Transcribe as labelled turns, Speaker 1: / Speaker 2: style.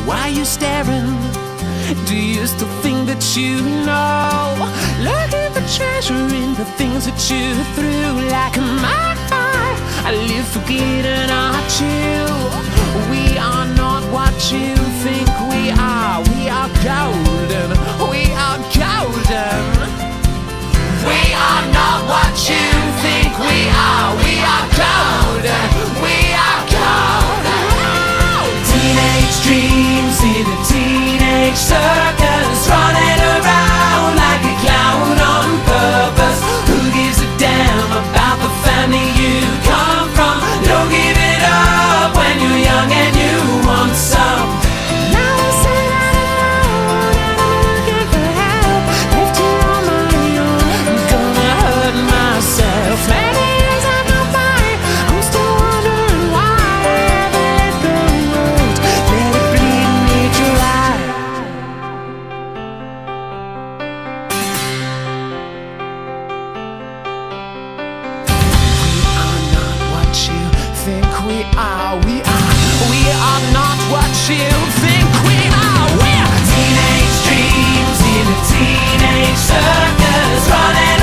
Speaker 1: Why you staring? Do you still think that you know? Looking for treasure in the things that you threw. Like my heart, I live for glitter, not you. We are not what you think we are. We are golden. We are golden. We are not what you think we are. We are golden. We are golden. Teenage dreams in a teenage circus, running around like a clown on purpose. Who gives a damn about the family you come from? Don't give it up when you're young and you want some. Now I sit alone and I'm looking for help. Lifting on my own, I'm gonna hurt myself. Many years have gone by, I'm still wondering why I ever let the road let it bleed me dry. We are not what you think we are. We are not what you think we are. We're teenage dreams in a teenage circus, running